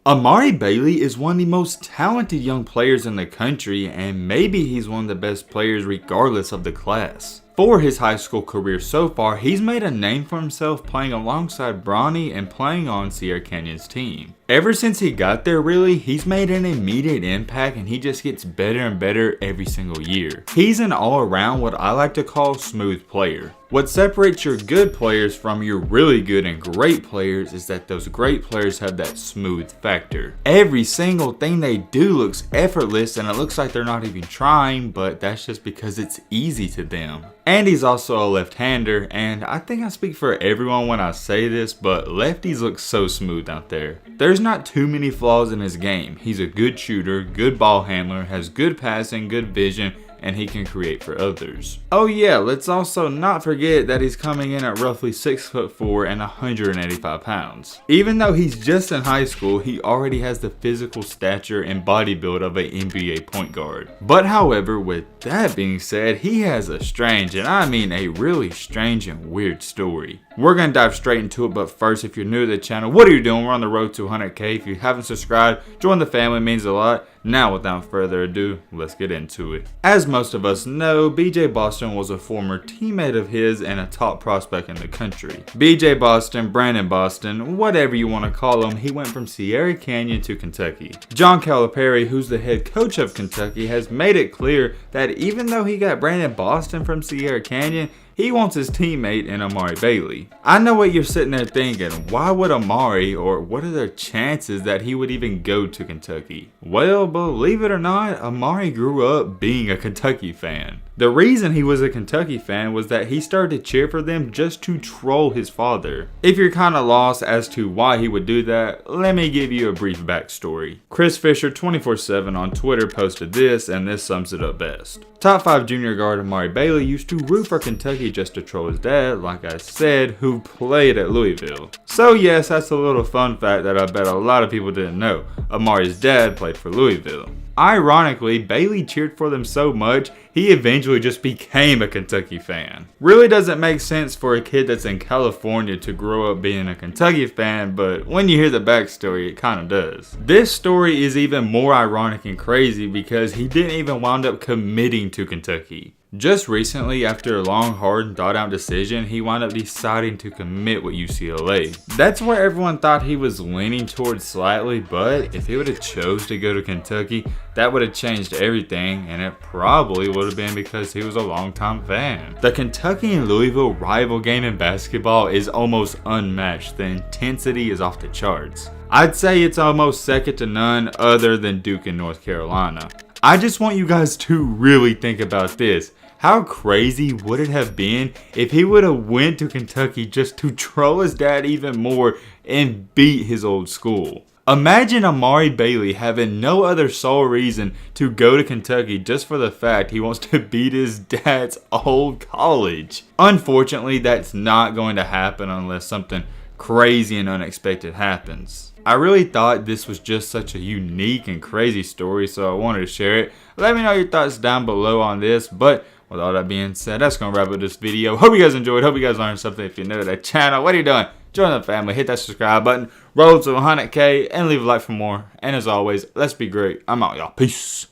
Amari Bailey is one of the most talented young players in the country, and maybe he's one of the best players regardless of the class. For his high school career so far, he's made a name for himself playing alongside Bronny and playing on Sierra Canyon's team. Ever since he got there really, he's made an immediate impact and he just gets better and better every single year. He's an all-around what I like to call smooth player. What separates your good players from your really good and great players is that those great players have that smooth factor. Every single thing they do looks effortless and it looks like they're not even trying, but that's just because it's easy to them. And he's also a left-hander, and I think I speak for everyone when I say this, but lefties look so smooth out there. There's not too many flaws in his game. He's a good shooter, good ball handler, has good passing, good vision, and he can create for others. Oh yeah, let's also not forget that he's coming in at roughly 6'4" and 185 pounds. Even though he's just in high school, he already has the physical stature and body build of an NBA point guard. But however, with that being said, he has a strange, and I mean a really strange and weird story. We're gonna dive straight into it, but first, if you're new to the channel, what are you doing? We're on the road to 100K. If you haven't subscribed, join the family, it means a lot. Now, without further ado, let's get into it. As most of us know, BJ Boston was a former teammate of his and a top prospect in the country. BJ Boston, Brandon Boston, whatever you want to call him, he went from Sierra Canyon to Kentucky. John Calipari, who's the head coach of Kentucky, has made it clear that even though he got Brandon Boston from Sierra Canyon, he wants his teammate in Amari Bailey. I know what you're sitting there thinking, why would Amari, or what are the chances that he would even go to Kentucky? Well, believe it or not, Amari grew up being a Kentucky fan. The reason he was a Kentucky fan was that he started to cheer for them just to troll his father. If you're kind of lost as to why he would do that, let me give you a brief backstory. Chris Fisher 24/7 on Twitter posted this, and this sums it up best. Top 5 junior guard Amari Bailey used to root for Kentucky just to troll his dad, like I said, who played at Louisville. So yes, that's a little fun fact that I bet a lot of people didn't know. Amari's dad played for Louisville. Ironically, Bailey cheered for them so much, he eventually just became a Kentucky fan. Really doesn't make sense for a kid that's in California to grow up being a Kentucky fan, but when you hear the backstory, it kind of does. This story is even more ironic and crazy because he didn't even wind up committing to Kentucky. Just recently, after a long, hard, and thought-out decision, he wound up deciding to commit with UCLA. That's where everyone thought he was leaning towards slightly, but if he would have chose to go to Kentucky, that would have changed everything, and it probably would have been because he was a longtime fan. The Kentucky and Louisville rival game in basketball is almost unmatched. The intensity is off the charts. I'd say it's almost second to none other than Duke and North Carolina. I just want you guys to really think about this. How crazy would it have been if he would have went to Kentucky just to troll his dad even more and beat his old school? Imagine Amari Bailey having no other sole reason to go to Kentucky just for the fact he wants to beat his dad's old college. Unfortunately, that's not going to happen unless something crazy and unexpected happens. I really thought this was just such a unique and crazy story, so I wanted to share it. Let me know your thoughts down below on this, but with all that being said, that's going to wrap up this video. Hope you guys enjoyed. Hope you guys learned something. If you're new to the channel, what are you doing? Join the family. Hit that subscribe button. Roll to 100K and leave a like for more. And as always, let's be great. I'm out, y'all. Peace.